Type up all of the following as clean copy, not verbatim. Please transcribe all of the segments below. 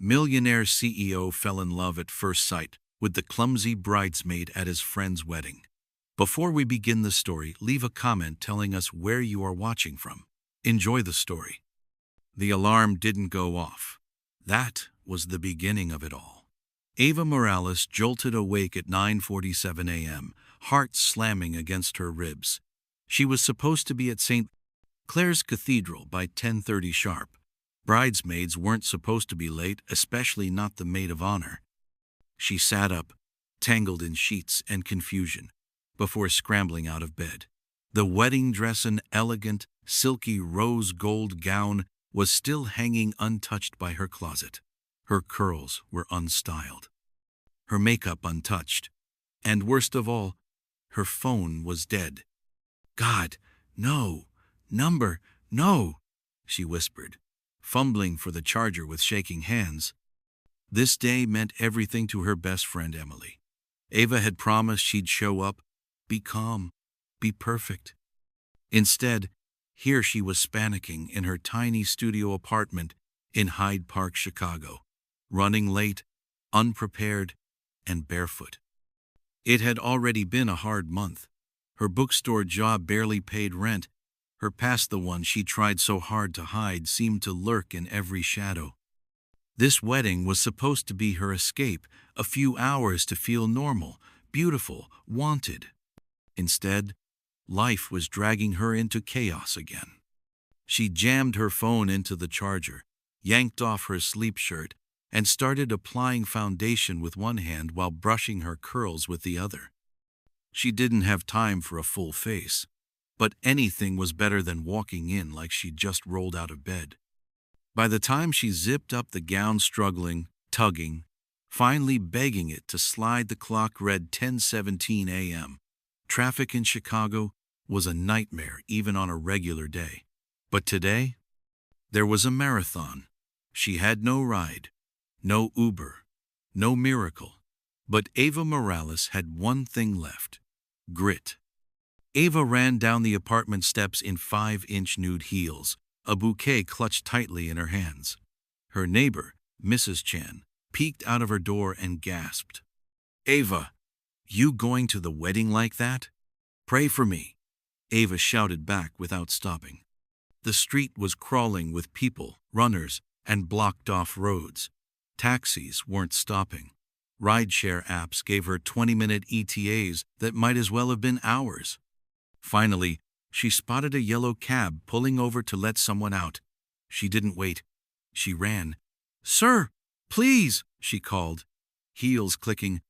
Millionaire CEO fell in love at first sight with the clumsy bridesmaid at his friend's wedding. Before we begin the story, leave a comment telling us where you are watching from. Enjoy the story. The alarm didn't go off. That was the beginning of it all. Eva Morales jolted awake at 9:47 a.m., heart slamming against her ribs. She was supposed to be at St. Clair's Cathedral by 10:30 sharp. Bridesmaids weren't supposed to be late, especially not the maid of honor. She sat up, tangled in sheets and confusion, before scrambling out of bed. The wedding dress, an elegant, silky rose gold gown, was still hanging untouched by her closet. Her curls were unstyled, her makeup untouched, and worst of all, her phone was dead. "God, no, no," she whispered, fumbling for the charger with shaking hands. This day meant everything to her best friend Emily. Eva had promised she'd show up, be calm, be perfect. Instead, here she was panicking in her tiny studio apartment in Hyde Park, Chicago, running late, unprepared, and barefoot. It had already been a hard month. Her bookstore job barely paid rent. Her past, the one she tried so hard to hide, seemed to lurk in every shadow. This wedding was supposed to be her escape, a few hours to feel normal, beautiful, wanted. Instead, life was dragging her into chaos again. She jammed her phone into the charger, yanked off her sleep shirt, and started applying foundation with one hand while brushing her curls with the other. She didn't have time for a full face, but anything was better than walking in like she'd just rolled out of bed. By the time she zipped up the gown, struggling, tugging, finally begging it to slide, the clock read 10:17 a.m. Traffic in Chicago was a nightmare even on a regular day. But today, there was a marathon. She had no ride, no Uber, no miracle. But Eva Morales had one thing left: grit. Eva ran down the apartment steps in 5-inch nude heels, a bouquet clutched tightly in her hands. Her neighbor, Mrs. Chan, peeked out of her door and gasped, "Eva, you going to the wedding like that? Pray for me," Eva shouted back without stopping. The street was crawling with people, runners, and blocked-off roads. Taxis weren't stopping. Rideshare apps gave her 20-minute ETAs that might as well have been hours. Finally, she spotted a yellow cab pulling over to let someone out. She didn't wait. She ran. "Sir, please," she called, heels clicking,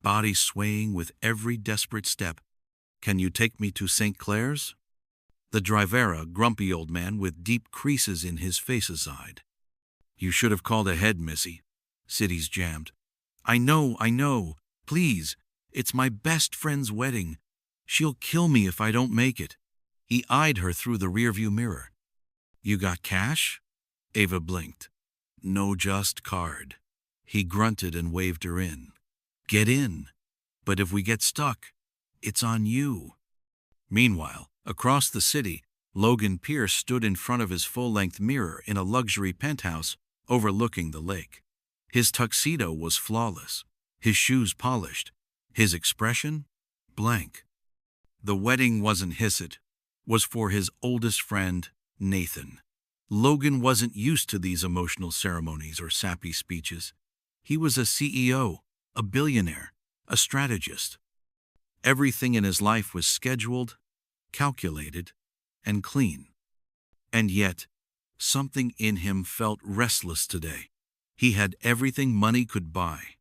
body swaying with every desperate step. "Can you take me to St. Clair's?" The driver, a grumpy old man with deep creases in his face, sighed. "You should have called ahead, missy. City's jammed." I know. Please, it's my best friend's wedding. She'll kill me if I don't make it." He eyed her through the rearview mirror. "You got cash?" Eva blinked. "No, just card." He grunted and waved her in. "Get in. But if we get stuck, it's on you." Meanwhile, across the city, Logan Pierce stood in front of his full-length mirror in a luxury penthouse overlooking the lake. His tuxedo was flawless, his shoes polished, his expression blank. The wedding wasn't his, it was for his oldest friend, Nathan. Logan wasn't used to these emotional ceremonies or sappy speeches. He was a CEO, a billionaire, a strategist. Everything in his life was scheduled, calculated, and clean. And yet, something in him felt restless today. He had everything money could buy: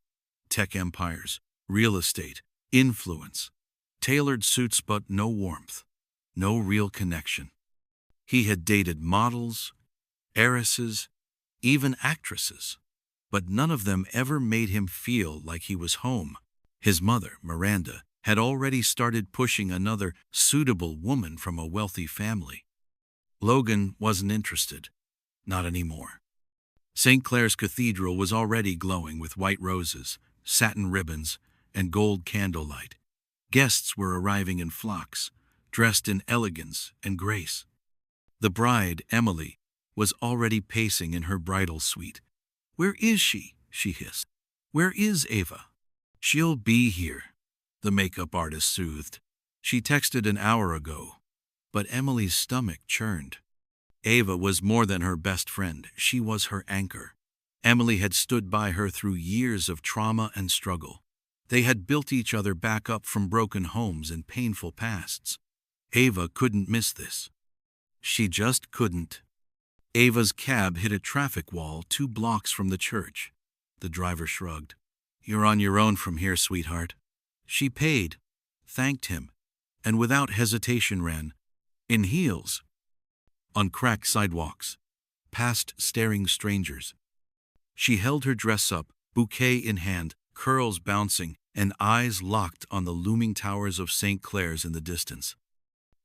tech empires, real estate, influence, tailored suits, but no warmth, no real connection. He had dated models, heiresses, even actresses, but none of them ever made him feel like he was home. His mother, Miranda, had already started pushing another suitable woman from a wealthy family. Logan wasn't interested, not anymore. St. Clair's Cathedral was already glowing with white roses, satin ribbons, and gold candlelight. Guests were arriving in flocks, dressed in elegance and grace. The bride, Emily, was already pacing in her bridal suite, Where is she? She hissed. Where is Ava? She'll be here, the makeup artist soothed. She texted an hour ago. But Emily's stomach churned. Ava was more than her best friend. She was her anchor. Emily had stood by her through years of trauma and struggle. They had built each other back up from broken homes and painful pasts. Ava couldn't miss this. She just couldn't. Ava's cab hit a traffic wall 2 blocks from the church. The driver shrugged. You're on your own from here, sweetheart. She paid, thanked him, and without hesitation ran, in heels, on cracked sidewalks, past staring strangers. She held her dress up, bouquet in hand, curls bouncing, and eyes locked on the looming towers of St. Clair's in the distance.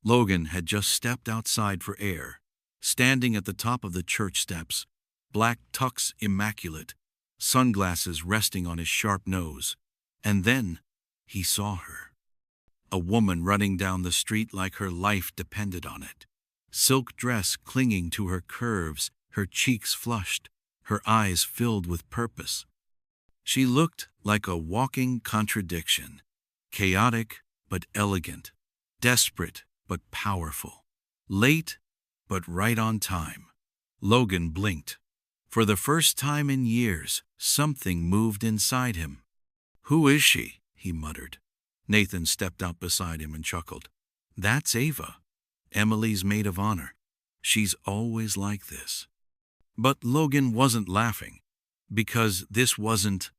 Logan had just stepped outside for air, standing at the top of the church steps, black tux immaculate, sunglasses resting on his sharp nose. And then he saw her. A woman running down the street like her life depended on it. Silk dress clinging to her curves, her cheeks flushed, her eyes filled with purpose. She looked like a walking contradiction, chaotic but elegant, desperate but powerful, late but right on time. Logan blinked. For the first time in years, something moved inside him. Who is she? He muttered. Nathan stepped out beside him and chuckled. That's Ava, Emily's maid of honor. She's always like this. But Logan wasn't laughing, because this wasn't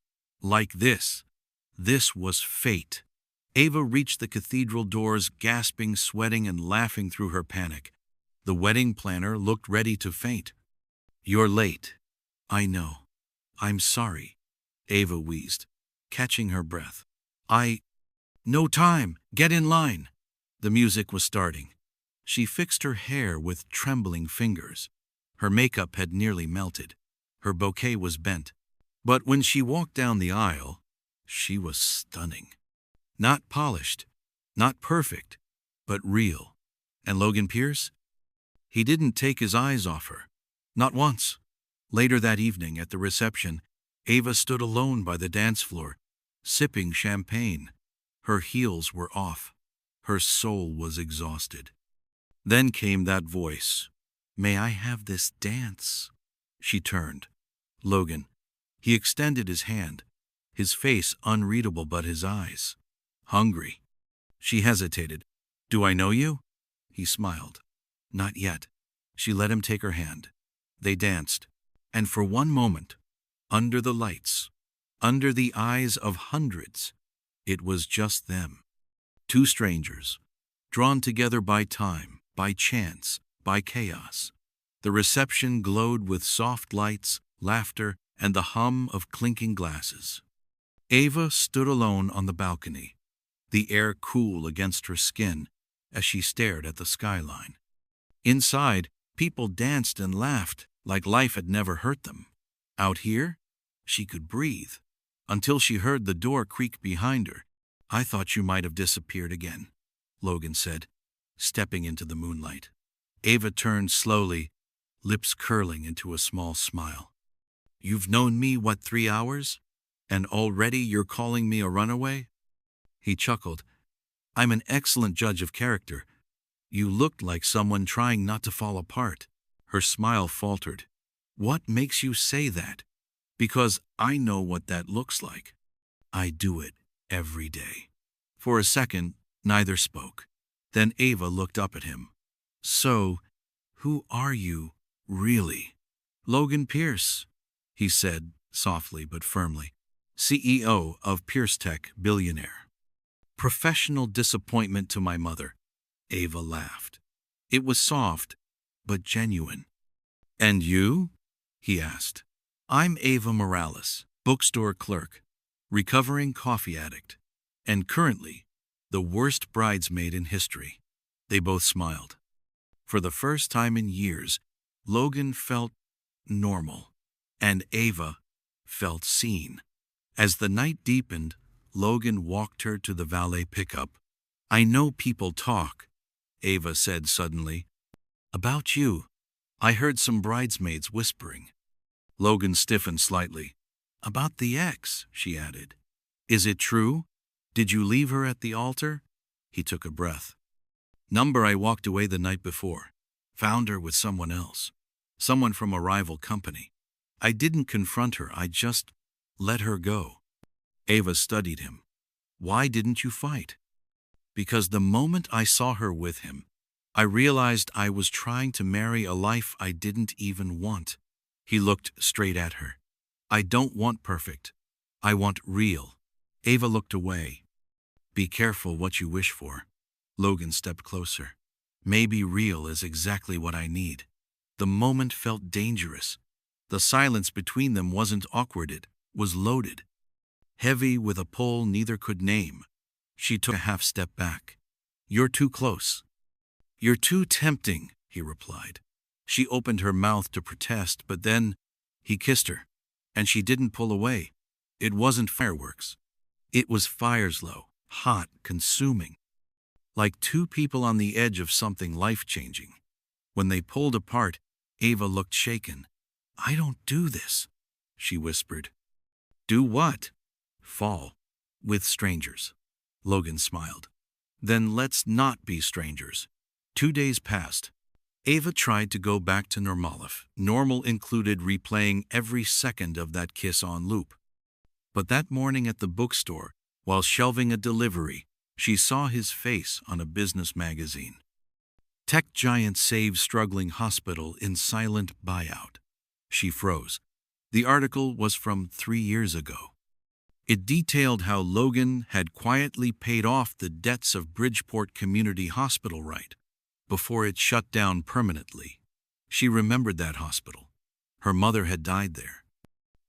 like this. This was fate. Ava reached the cathedral doors, gasping, sweating, and laughing through her panic. The wedding planner looked ready to faint. You're late. I know. I'm sorry, Ava wheezed, catching her breath. No time. Get in line. The music was starting. She fixed her hair with trembling fingers. Her makeup had nearly melted. Her bouquet was bent. But when she walked down the aisle, she was stunning. Not polished, not perfect, but real. And Logan Pierce? He didn't take his eyes off her. Not once. Later that evening at the reception, Ava stood alone by the dance floor, sipping champagne. Her heels were off. Her soul was exhausted. Then came that voice. May I have this dance? She turned. Logan. He extended his hand, his face unreadable but his eyes hungry. She hesitated. Do I know you? He smiled. Not yet. She let him take her hand. They danced. And for one moment, under the lights, under the eyes of hundreds, it was just them. 2 strangers, drawn together by time, by chance, by chaos. The reception glowed with soft lights, laughter, and the hum of clinking glasses. Ava stood alone on the balcony, the air cool against her skin as she stared at the skyline. Inside, people danced and laughed like life had never hurt them. Out here, she could breathe, until she heard the door creak behind her. I thought you might have disappeared again, Logan said, stepping into the moonlight. Ava turned slowly, lips curling into a small smile. You've known me, 3 hours? And already you're calling me a runaway? He chuckled. I'm an excellent judge of character. You looked like someone trying not to fall apart. Her smile faltered. What makes you say that? Because I know what that looks like. I do it every day. For a second, neither spoke. Then Ava looked up at him. So, who are you, really? Logan Pierce, he said, softly but firmly. CEO of Pierce Tech, Billionaire. Professional disappointment to my mother. Ava laughed. It was soft, but genuine. And you? He asked. I'm Ava Morales, bookstore clerk, recovering coffee addict, and currently the worst bridesmaid in history. They both smiled. For the first time in years, Logan felt normal, and Ava felt seen. As the night deepened, Logan walked her to the valet pickup. I know people talk, Ava said suddenly. About you. I heard some bridesmaids whispering. Logan stiffened slightly. About the ex, she added. Is it true? Did you leave her at the altar? He took a breath. Number, I walked away the night before. Found her with someone else. Someone from a rival company. I didn't confront her, I just let her go. Ava studied him. Why didn't you fight? Because the moment I saw her with him, I realized I was trying to marry a life I didn't even want. He looked straight at her. I don't want perfect. I want real. Ava looked away. Be careful what you wish for. Logan stepped closer. Maybe real is exactly what I need. The moment felt dangerous. The silence between them wasn't awkward, it was loaded. Heavy with a pull neither could name. She took a half step back. You're too close. You're too tempting, he replied. She opened her mouth to protest, but then he kissed her, and she didn't pull away. It wasn't fireworks. It was fires low, hot, consuming. Like two people on the edge of something life-changing. When they pulled apart, Ava looked shaken. I don't do this, she whispered. Do what? Fall. With strangers. Logan smiled. Then let's not be strangers. 2 days passed. Ava tried to go back to Normalif. Normal included replaying every second of that kiss on loop. But that morning at the bookstore, while shelving a delivery, she saw his face on a business magazine. Tech giant saves struggling hospital in silent buyout. She froze. The article was from 3 years ago. It detailed how Logan had quietly paid off the debts of Bridgeport Community Hospital right before it shut down permanently. She remembered that hospital. Her mother had died there.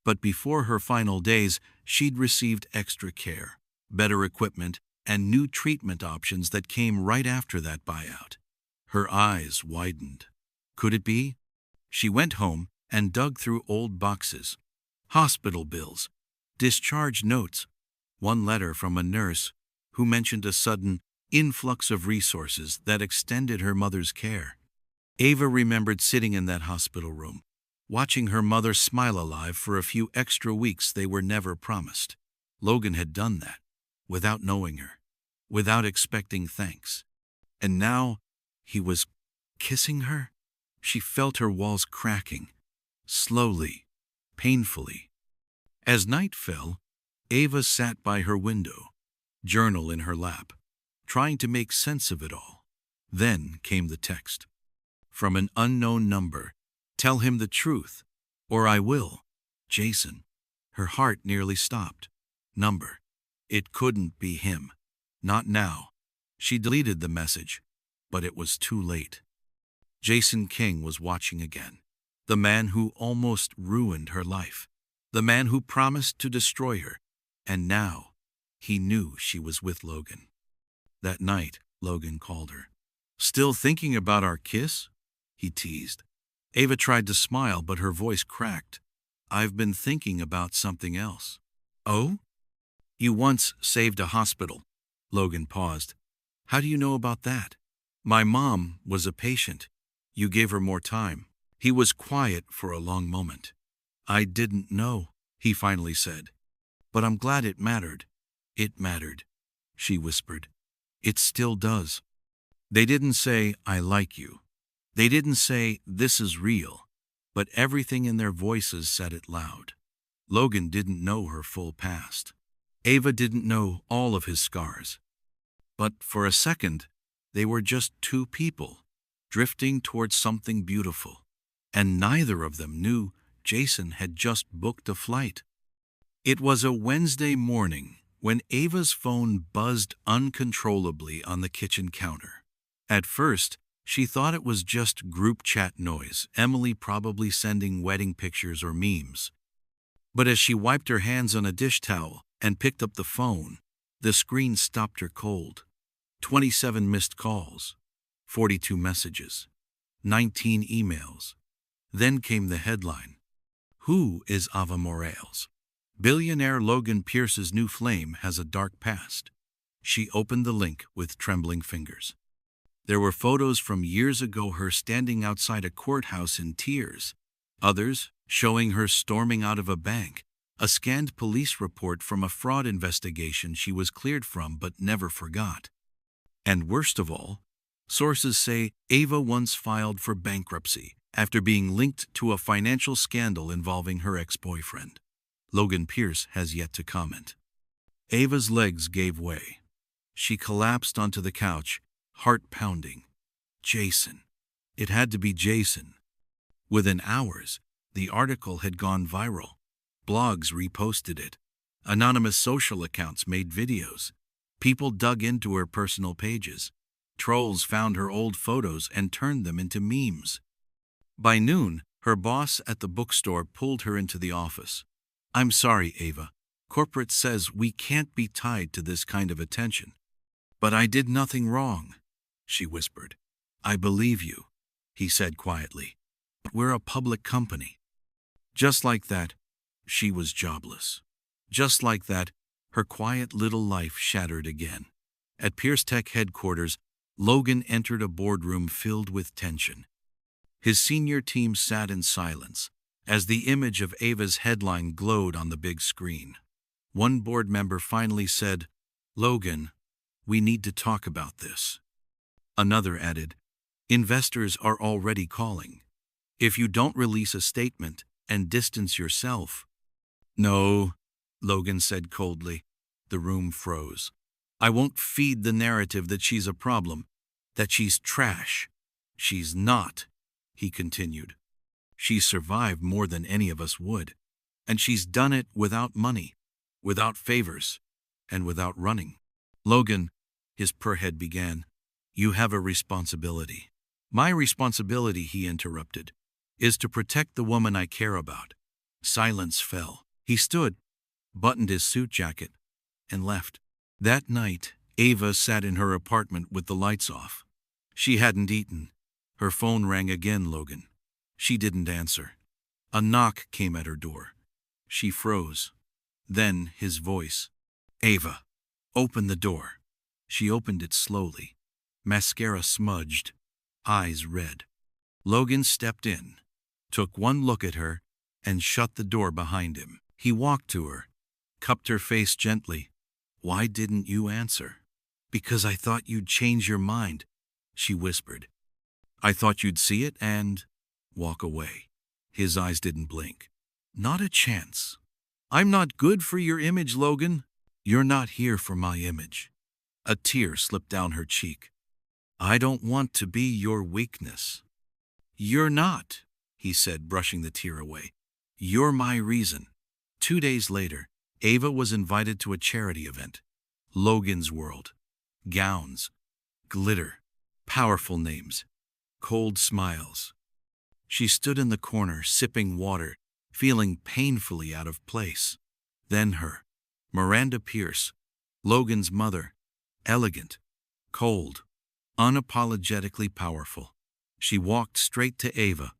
But before her final days, she'd received extra care, better equipment, and new treatment options that came right after that buyout. Her eyes widened. Could it be? She went home and dug through old boxes, hospital bills, discharge notes, one letter from a nurse who mentioned a sudden influx of resources that extended her mother's care. Ava remembered sitting in that hospital room, watching her mother smile alive for a few extra weeks they were never promised. Logan had done that, without knowing her, without expecting thanks. And now he was kissing her? She felt her walls cracking, slowly, painfully. As night fell, Ava sat by her window, journal in her lap, trying to make sense of it all. Then came the text. From an unknown number, tell him the truth, or I will. Jason. Her heart nearly stopped. Number. It couldn't be him. Not now. She deleted the message, but it was too late. Jason King was watching again. The man who almost ruined her life. The man who promised to destroy her. And now, he knew she was with Logan. That night, Logan called her. Still thinking about our kiss? He teased. Ava tried to smile, but her voice cracked. I've been thinking about something else. Oh? You once saved a hospital. Logan paused. How do you know about that? My mom was a patient. You gave her more time. He was quiet for a long moment. I didn't know, he finally said. But I'm glad it mattered. It mattered, she whispered. It still does. They didn't say, I like you. They didn't say, this is real. But everything in their voices said it loud. Logan didn't know her full past. Ava didn't know all of his scars. But for a second, they were just two people, drifting towards something beautiful. And neither of them knew Jason had just booked a flight. It was a Wednesday morning when Ava's phone buzzed uncontrollably on the kitchen counter. At first, she thought it was just group chat noise, Emily probably sending wedding pictures or memes. But as she wiped her hands on a dish towel and picked up the phone, the screen stopped her cold. 27 missed calls, 42 messages, 19 emails. Then came the headline. Who is Ava Morales? Billionaire Logan Pierce's new flame has a dark past. She opened the link with trembling fingers. There were photos from years ago, her standing outside a courthouse in tears. Others, showing her storming out of a bank, a scanned police report from a fraud investigation she was cleared from but never forgot. And worst of all, sources say Ava once filed for bankruptcy after being linked to a financial scandal involving her ex-boyfriend. Logan Pierce has yet to comment. Ava's legs gave way. She collapsed onto the couch, heart pounding. Jason. It had to be Jason. Within hours, the article had gone viral. Blogs reposted it. Anonymous social accounts made videos. People dug into her personal pages. Trolls found her old photos and turned them into memes. By noon, her boss at the bookstore pulled her into the office. "I'm sorry, Ava. Corporate says we can't be tied to this kind of attention." "But I did nothing wrong," she whispered. "I believe you," he said quietly. "But we're a public company." Just like that, she was jobless. Just like that, her quiet little life shattered again. At Pierce Tech headquarters, Logan entered a boardroom filled with tension. His senior team sat in silence as the image of Ava's headline glowed on the big screen. One board member finally said, "Logan, we need to talk about this." Another added, "Investors are already calling. If you don't release a statement and distance yourself—" "No," Logan said coldly. The room froze. "I won't feed the narrative that she's a problem, that she's trash. She's not," he continued. "She survived more than any of us would. And she's done it without money, without favors, and without running." "Logan," his purrhead began, "you have a responsibility." "My responsibility," he interrupted, "is to protect the woman I care about." Silence fell. He stood, buttoned his suit jacket, and left. That night, Ava sat in her apartment with the lights off. She hadn't eaten. Her phone rang again, Logan. She didn't answer. A knock came at her door. She froze. Then his voice. "Ava, open the door." She opened it slowly. Mascara smudged, eyes red. Logan stepped in, took one look at her, and shut the door behind him. He walked to her, cupped her face gently. "Why didn't you answer?" "Because I thought you'd change your mind," she whispered. "I thought you'd see it and walk away." His eyes didn't blink. "Not a chance. I'm not good for your image, Logan." "You're not here for my image." A tear slipped down her cheek. "I don't want to be your weakness." "You're not," he said, brushing the tear away. "You're my reason." 2 days later, Ava was invited to a charity event. Logan's World. Gowns. Glitter. Powerful names. Cold smiles. She stood in the corner, sipping water, feeling painfully out of place. Then her. Miranda Pierce. Logan's mother. Elegant. Cold. Unapologetically powerful. She walked straight to Ava.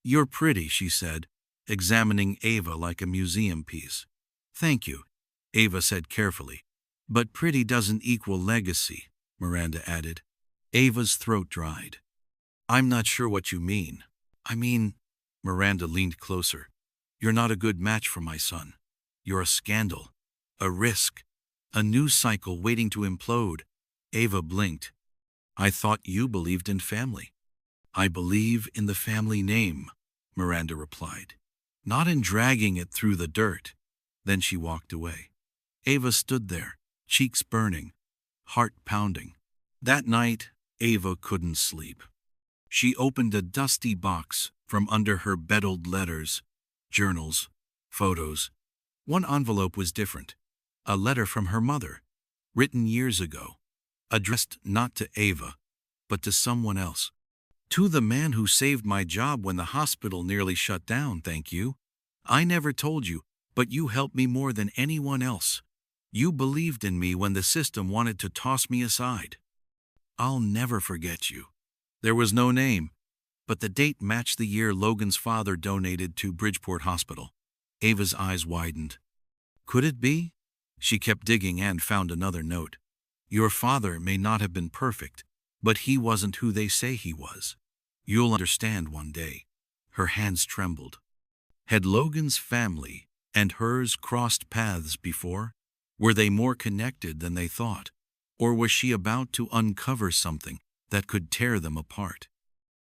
"You're pretty," she said, examining Ava like a museum piece. "Thank you," Ava said carefully. "But pretty doesn't equal legacy," Miranda added. Ava's throat dried. "I'm not sure what you mean." "I mean," Miranda leaned closer, "you're not a good match for my son. You're a scandal, a risk, a news cycle waiting to implode." Ava blinked. "I thought you believed in family." "I believe in the family name," Miranda replied, "not in dragging it through the dirt." Then she walked away. Ava stood there, cheeks burning, heart pounding. That night, Ava couldn't sleep. She opened a dusty box from under her beddled letters, journals, photos. One envelope was different. A letter from her mother, written years ago, addressed not to Ava, but to someone else. "To the man who saved my job when the hospital nearly shut down, thank you. I never told you, but you helped me more than anyone else. You believed in me when the system wanted to toss me aside. I'll never forget you." There was no name, but the date matched the year Logan's father donated to Bridgeport Hospital. Ava's eyes widened. Could it be? She kept digging and found another note. "Your father may not have been perfect, but he wasn't who they say he was. You'll understand one day." Her hands trembled. Had Logan's family and hers crossed paths before? Were they more connected than they thought? Or was she about to uncover something that could tear them apart?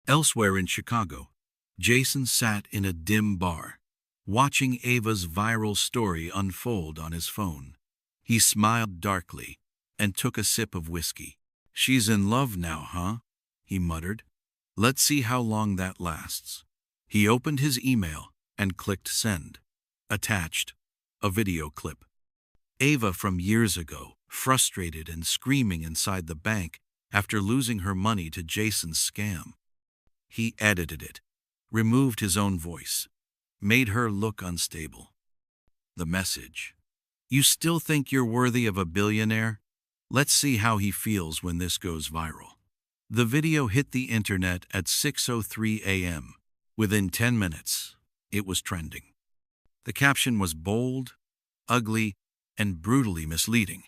Elsewhere in Chicago, Jason sat in a dim bar, watching Ava's viral story unfold on his phone. He smiled darkly and took a sip of whiskey. "She's in love now, huh?" he muttered. "Let's see how long that lasts." He opened his email and clicked send. Attached, a video clip. Ava from years ago, frustrated and screaming inside the bank after losing her money to Jason's scam. He edited it, removed his own voice, made her look unstable. The message: "You still think you're worthy of a billionaire? Let's see how he feels when this goes viral." The video hit the internet at 6:03 a.m. Within 10 minutes, it was trending. The caption was bold, ugly, and brutally misleading.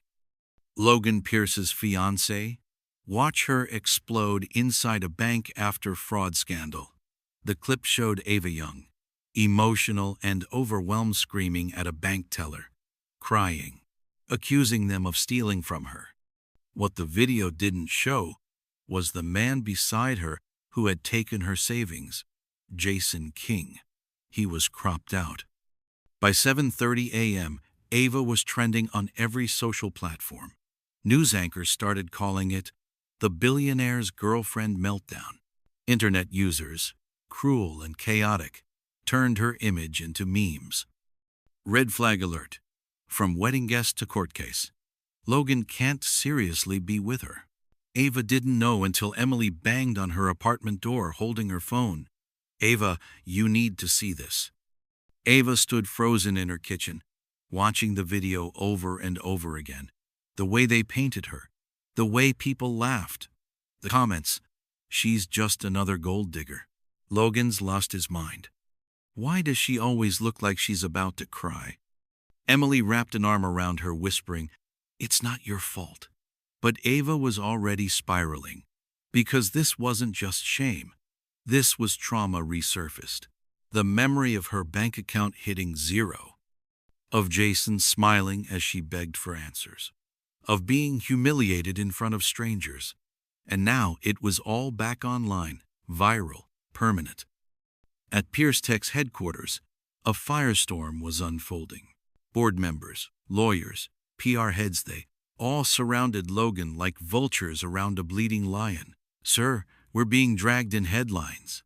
"Logan Pierce's fiancée? Watch her explode inside a bank after fraud scandal." The clip showed Ava Young, emotional and overwhelmed, screaming at a bank teller, crying, accusing them of stealing from her. What the video didn't show was the man beside her who had taken her savings, Jason King. He was cropped out. By 7:30 a.m., Ava was trending on every social platform. News anchors started calling it the billionaire's girlfriend meltdown. Internet users, cruel and chaotic, turned her image into memes. Red flag alert. From wedding guest to court case. Logan can't seriously be with her. Ava didn't know until Emily banged on her apartment door holding her phone. "Ava, you need to see this." Ava stood frozen in her kitchen, watching the video over and over again. The way they painted her, the way people laughed, the comments, "She's just another gold digger." Logan's lost his mind. Why does she always look like she's about to cry? Emily wrapped an arm around her, whispering, "It's not your fault." But Ava was already spiraling, because this wasn't just shame. This was trauma resurfaced. The memory of her bank account hitting zero, of Jason smiling as she begged for answers, of being humiliated in front of strangers. And now it was all back online, viral, permanent. At Pierce Tech's headquarters, a firestorm was unfolding. Board members, lawyers, PR heads, they all surrounded Logan like vultures around a bleeding lion. "Sir, we're being dragged in headlines.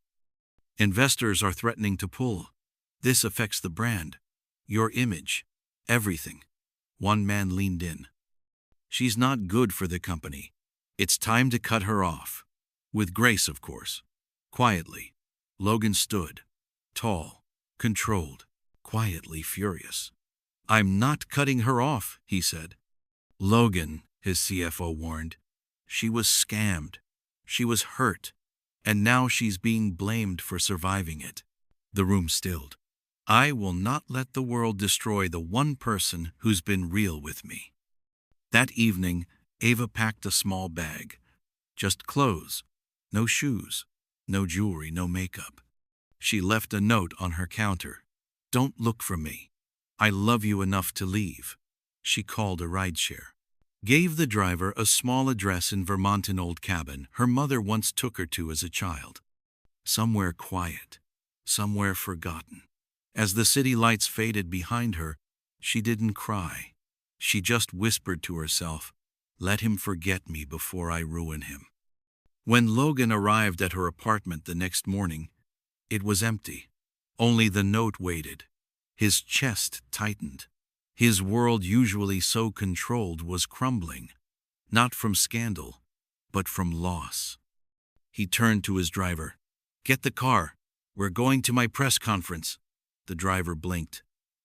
Investors are threatening to pull. This affects the brand, your image, everything." One man leaned in. "She's not good for the company. It's time to cut her off." With grace, of course. Quietly, Logan stood, tall, controlled, quietly furious. "I'm not cutting her off," he said. "Logan," his CFO warned, "she was scammed. She was hurt. And now she's being blamed for surviving it." The room stilled. "I will not let the world destroy the one person who's been real with me." That evening, Ava packed a small bag. Just clothes. No shoes. No jewelry, no makeup. She left a note on her counter. "Don't look for me. I love you enough to leave." She called a rideshare. Gave the driver a small address in Vermont, an old cabin her mother once took her to as a child. Somewhere quiet, somewhere forgotten. As the city lights faded behind her, she didn't cry. She just whispered to herself, "Let him forget me before I ruin him." When Logan arrived at her apartment the next morning, it was empty. Only the note waited. His chest tightened. His world, usually so controlled, was crumbling, not from scandal, but from loss. He turned to his driver. "Get the car. We're going to my press conference." The driver blinked.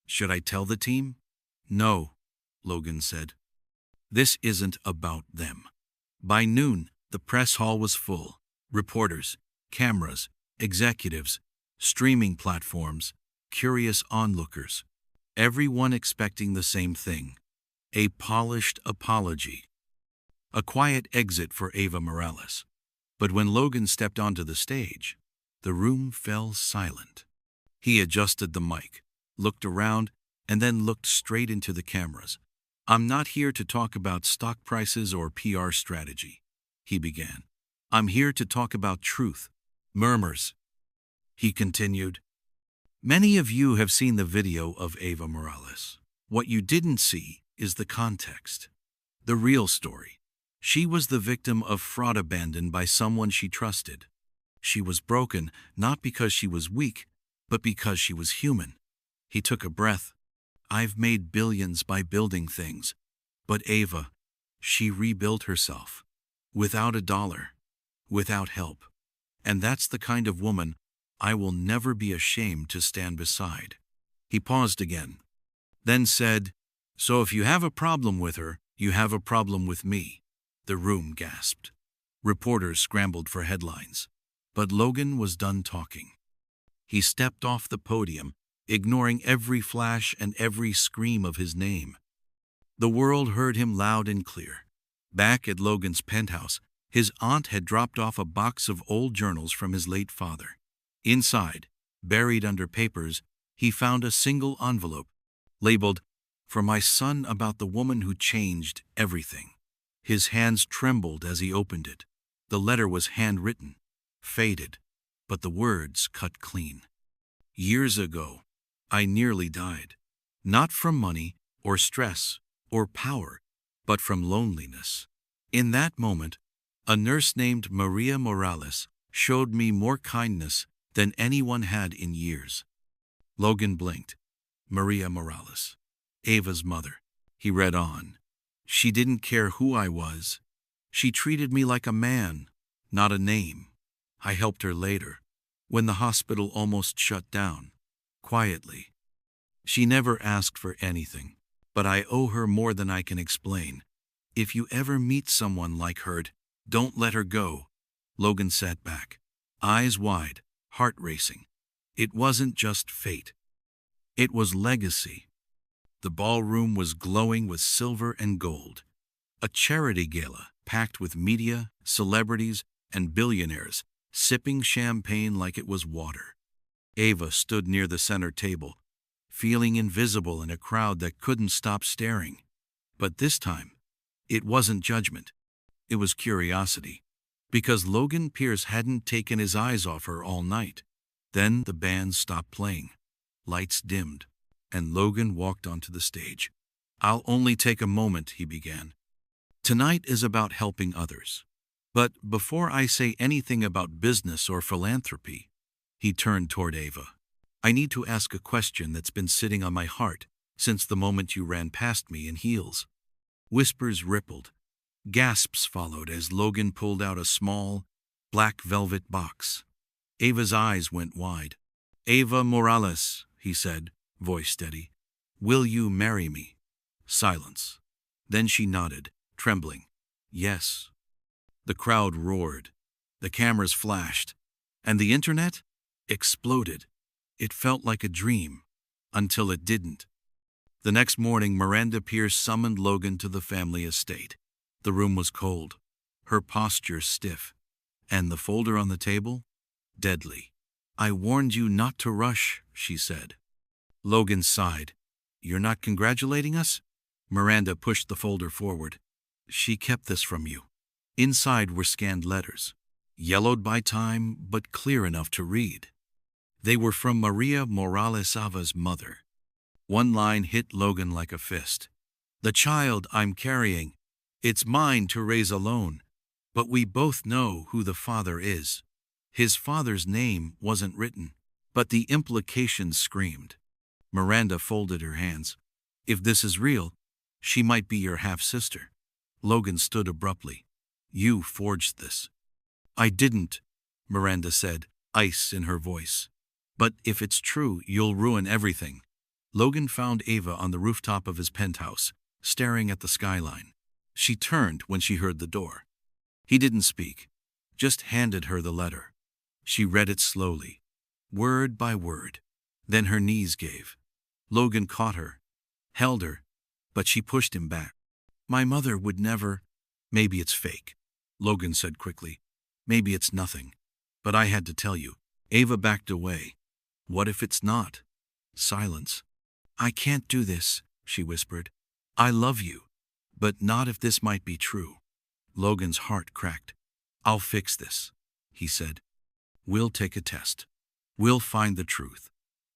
"Should I tell the team?" "No," Logan said. "This isn't about them." By noon, the press hall was full. Reporters, cameras, executives, streaming platforms, curious onlookers. Everyone expecting the same thing: a polished apology. A quiet exit for Ava Morales. But when Logan stepped onto the stage, the room fell silent. He adjusted the mic, looked around, and then looked straight into the cameras. I'm not here to talk about stock prices or PR strategy, he began. I'm here to talk about truth. Murmurs. He continued. Many of you have seen the video of Eva Morales. What you didn't see is the context. The real story. She was the victim of fraud, abandoned by someone she trusted. She was broken not because she was weak, but because she was human. He took a breath. I've made billions by building things. But Eva, she rebuilt herself. Without a dollar. Without help. And that's the kind of woman I will never be ashamed to stand beside. He paused again, then said, So if you have a problem with her, you have a problem with me. The room gasped. Reporters scrambled for headlines. But Logan was done talking. He stepped off the podium, ignoring every flash and every scream of his name. The world heard him loud and clear. Back at Logan's penthouse, his aunt had dropped off a box of old journals from his late father. Inside, buried under papers, he found a single envelope, labeled, For my son, about the woman who changed everything. His hands trembled as he opened it. The letter was handwritten, faded, but the words cut clean. Years ago, I nearly died. Not from money or stress or power, but from loneliness. In that moment, a nurse named Maria Morales showed me more kindness than anyone had in years. Logan blinked. Maria Morales. Eva's mother. He read on. She didn't care who I was. She treated me like a man, not a name. I helped her later, when the hospital almost shut down, quietly. She never asked for anything, but I owe her more than I can explain. If you ever meet someone like her, don't let her go. Logan sat back, eyes wide, heart racing. It wasn't just fate. It was legacy. The ballroom was glowing with silver and gold. A charity gala packed with media, celebrities, and billionaires, sipping champagne like it was water. Eva stood near the center table, feeling invisible in a crowd that couldn't stop staring. But this time, it wasn't judgment. It was curiosity, because Logan Pierce hadn't taken his eyes off her all night. Then the band stopped playing. Lights dimmed, and Logan walked onto the stage. I'll only take a moment, he began. Tonight is about helping others. But before I say anything about business or philanthropy, he turned toward Eva. I need to ask a question that's been sitting on my heart since the moment you ran past me in heels. Whispers rippled. Gasps followed as Logan pulled out a small, black velvet box. Eva's eyes went wide. Eva Morales, he said, voice steady. Will you marry me? Silence. Then she nodded, trembling. Yes. The crowd roared. The cameras flashed. And the internet exploded. It felt like a dream, until it didn't. The next morning, Miranda Pierce summoned Logan to the family estate. The room was cold, her posture stiff, and the folder on the table? Deadly. I warned you not to rush, she said. Logan sighed. You're not congratulating us? Miranda pushed the folder forward. She kept this from you. Inside were scanned letters, yellowed by time but clear enough to read. They were from Maria Morales Ava's mother. One line hit Logan like a fist. The child I'm carrying, it's mine to raise alone, but we both know who the father is. His father's name wasn't written, but the implications screamed. Miranda folded her hands. If this is real, she might be your half-sister. Logan stood abruptly. You forged this. I didn't, Miranda said, ice in her voice. But if it's true, you'll ruin everything. Logan found Eva on the rooftop of his penthouse, staring at the skyline. She turned when she heard the door. He didn't speak, just handed her the letter. She read it slowly, word by word. Then her knees gave. Logan caught her, held her, but she pushed him back. My mother would never. Maybe it's fake, Logan said quickly. Maybe it's nothing. But I had to tell you. Eva backed away. What if it's not? Silence. I can't do this, she whispered. I love you, but not if this might be true. Logan's heart cracked. I'll fix this, he said. We'll take a test. We'll find the truth.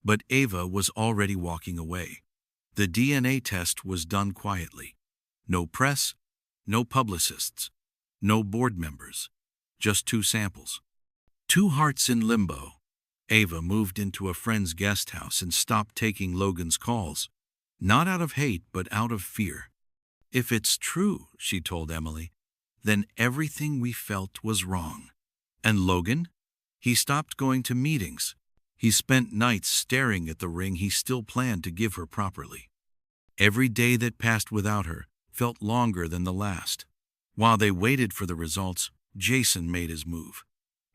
But Ava was already walking away. The DNA test was done quietly. No press, no publicists, no board members. Just 2 samples. 2 hearts in limbo. Ava moved into a friend's guest house and stopped taking Logan's calls. Not out of hate, but out of fear. If it's true, she told Emily, then everything we felt was wrong. And Logan? He stopped going to meetings. He spent nights staring at the ring he still planned to give her properly. Every day that passed without her felt longer than the last. While they waited for the results, Jason made his move.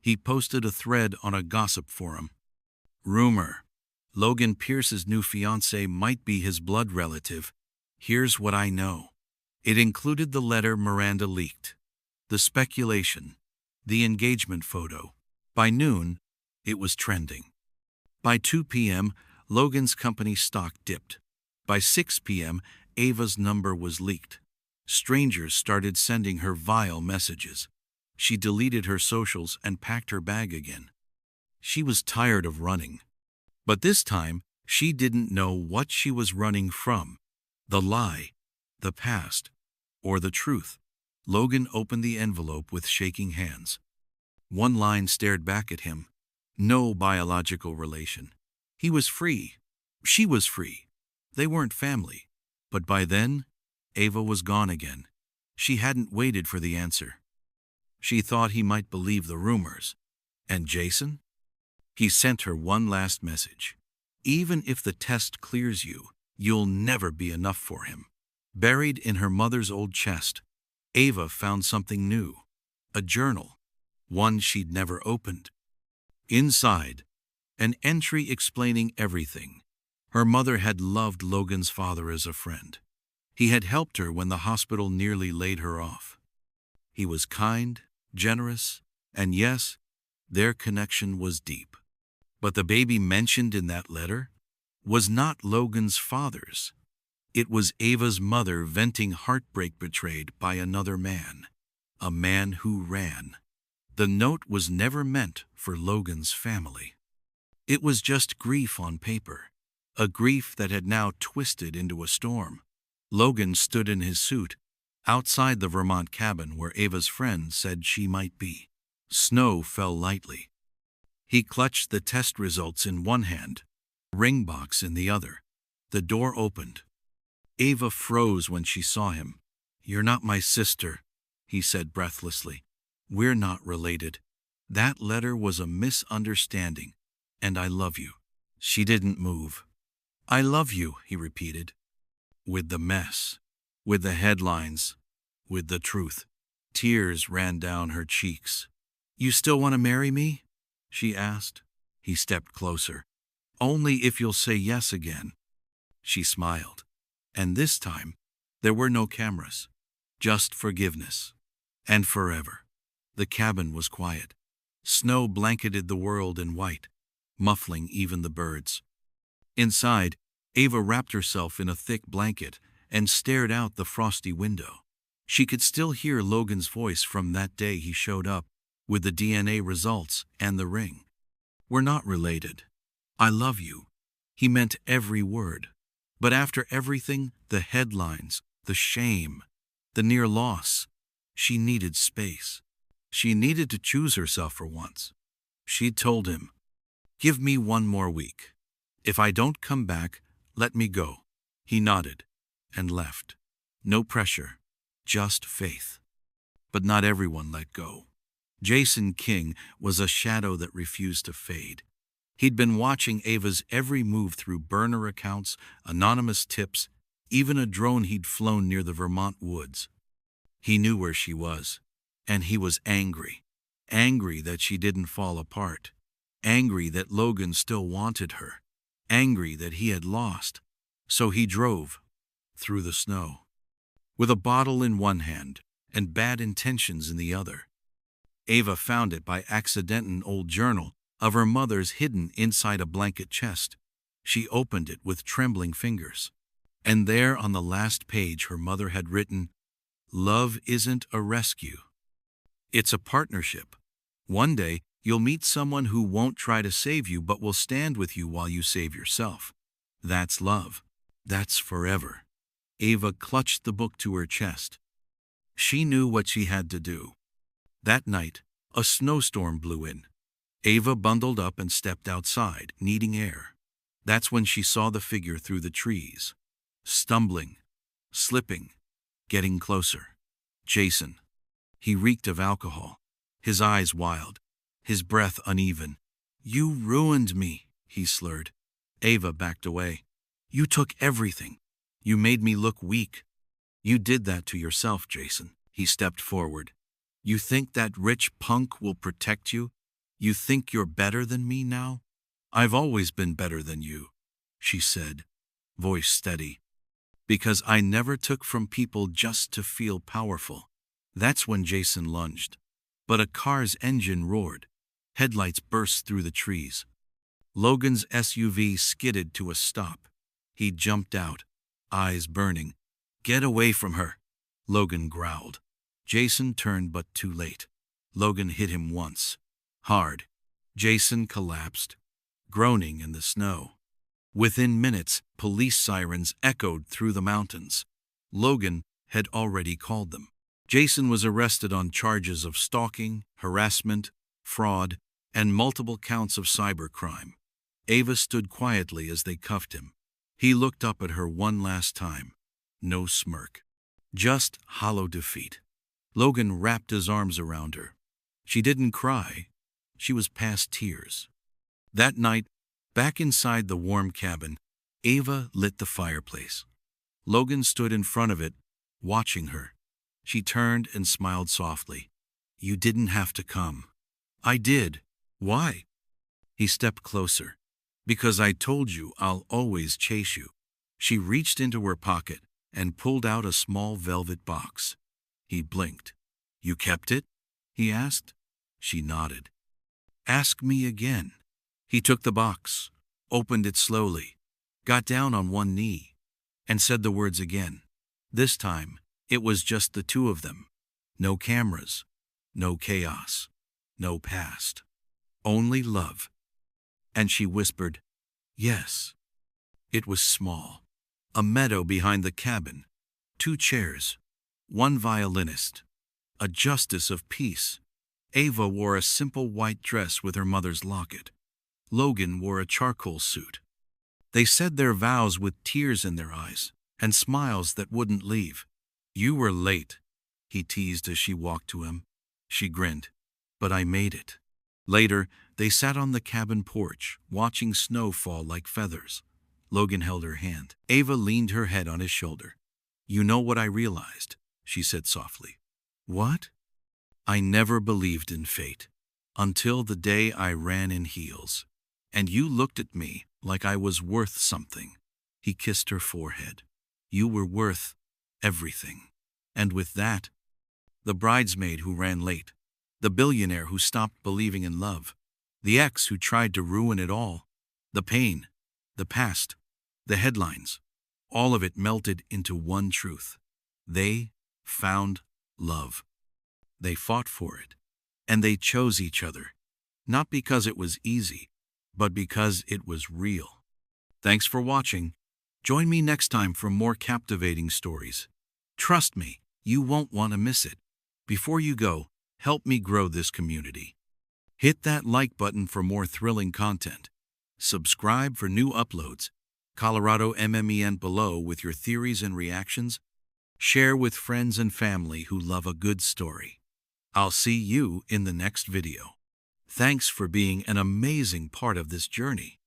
He posted a thread on a gossip forum. Rumor: Logan Pierce's new fiancée might be his blood relative. Here's what I know. It included the letter Miranda leaked, the speculation, the engagement photo. By noon, it was trending. By 2 p.m., Logan's company stock dipped. By 6 p.m., Ava's number was leaked. Strangers started sending her vile messages. She deleted her socials and packed her bag again. She was tired of running. But this time, she didn't know what she was running from: the lie, the past, or the truth. Logan opened the envelope with shaking hands. One line stared back at him. No biological relation. He was free. She was free. They weren't family. But by then, Ava was gone again. She hadn't waited for the answer. She thought he might believe the rumors. And Jason? He sent her one last message. Even if the test clears you, you'll never be enough for him. Buried in her mother's old chest, Ava found something new. A journal. One she'd never opened. Inside, an entry explaining everything. Her mother had loved Logan's father as a friend. He had helped her when the hospital nearly laid her off. He was kind, generous, and yes, their connection was deep. But the baby mentioned in that letter was not Logan's father's. It was Ava's mother venting heartbreak betrayed by another man. A man who ran. The note was never meant for Logan's family. It was just grief on paper. A grief that had now twisted into a storm. Logan stood in his suit, outside the Vermont cabin where Ava's friend said she might be. Snow fell lightly. He clutched the test results in one hand, a ring box in the other. The door opened. Ava froze when she saw him. "You're not my sister," he said breathlessly. "We're not related. That letter was a misunderstanding, and I love you." She didn't move. "I love you," he repeated. With the mess, with the headlines, with the truth. Tears ran down her cheeks. "You still want to marry me?" she asked. He stepped closer. "Only if you'll say yes again." She smiled. And this time, there were no cameras. Just forgiveness. And forever. The cabin was quiet. Snow blanketed the world in white, muffling even the birds. Inside, Ava wrapped herself in a thick blanket and stared out the frosty window. She could still hear Logan's voice from that day he showed up, with the DNA results and the ring. "We're not related. I love you." He meant every word. But after everything, the headlines, the shame, the near loss, she needed space. She needed to choose herself for once. She told him, "Give me 1 more week. If I don't come back, let me go." He nodded and left. No pressure, just faith. But not everyone let go. Jason King was a shadow that refused to fade. He'd been watching Ava's every move through burner accounts, anonymous tips, even a drone he'd flown near the Vermont woods. He knew where she was, and he was angry. Angry that she didn't fall apart. Angry that Logan still wanted her. Angry that he had lost. So he drove through the snow, with a bottle in one hand and bad intentions in the other. Ava found it by accident in an old journal of her mother's hidden inside a blanket chest. She opened it with trembling fingers. And there on the last page her mother had written, "Love isn't a rescue. It's a partnership. One day, you'll meet someone who won't try to save you but will stand with you while you save yourself. That's love. That's forever." Ava clutched the book to her chest. She knew what she had to do. That night, a snowstorm blew in. Ava bundled up and stepped outside, needing air. That's when she saw the figure through the trees. Stumbling, slipping, getting closer. Jason. He reeked of alcohol, his eyes wild, his breath uneven. "You ruined me," he slurred. Ava backed away. "You took everything. You made me look weak." "You did that to yourself, Jason." He stepped forward. "You think that rich punk will protect you? You think you're better than me now?" "I've always been better than you," she said, voice steady. "Because I never took from people just to feel powerful." That's when Jason lunged. But a car's engine roared. Headlights burst through the trees. Logan's SUV skidded to a stop. He jumped out, eyes burning. "Get away from her," Logan growled. Jason turned but too late. Logan hit him once. Hard. Jason collapsed, groaning in the snow. Within minutes, police sirens echoed through the mountains. Logan had already called them. Jason was arrested on charges of stalking, harassment, fraud, and multiple counts of cybercrime. Ava stood quietly as they cuffed him. He looked up at her one last time. No smirk. Just hollow defeat. Logan wrapped his arms around her. She didn't cry. She was past tears. That night, back inside the warm cabin, Ava lit the fireplace. Logan stood in front of it, watching her. She turned and smiled softly. "You didn't have to come." "I did." "Why?" He stepped closer. "Because I told you I'll always chase you." She reached into her pocket and pulled out a small velvet box. He blinked. "You kept it?" he asked. She nodded. "Ask me again." He took the box, opened it slowly, got down on one knee, and said the words again. This time, it was just the two of them. No cameras, no chaos, no past. Only love. And she whispered, "Yes." It was small. A meadow behind the cabin. 2 chairs. 1 violinist. A justice of peace. Ava wore a simple white dress with her mother's locket. Logan wore a charcoal suit. They said their vows with tears in their eyes and smiles that wouldn't leave. "You were late," he teased as she walked to him. She grinned. "But I made it." Later, they sat on the cabin porch, watching snow fall like feathers. Logan held her hand. Ava leaned her head on his shoulder. "You know what I realized," she said softly. "What?" "I never believed in fate, until the day I ran in heels. And you looked at me like I was worth something." He kissed her forehead. "You were worth everything." And with that, the bridesmaid who ran late, the billionaire who stopped believing in love, the ex who tried to ruin it all, the pain, the past, the headlines, all of it melted into one truth. They found love. They fought for it, and they chose each other, not because it was easy, but because it was real. Thanks for watching. Join me next time for more captivating stories. Trust me, you won't want to miss it. Before you go, help me grow this community. Hit that like button for more thrilling content. Subscribe for new uploads. Colorado MMEN below with your theories and reactions. Share with friends and family who love a good story. I'll see you in the next video. Thanks for being an amazing part of this journey.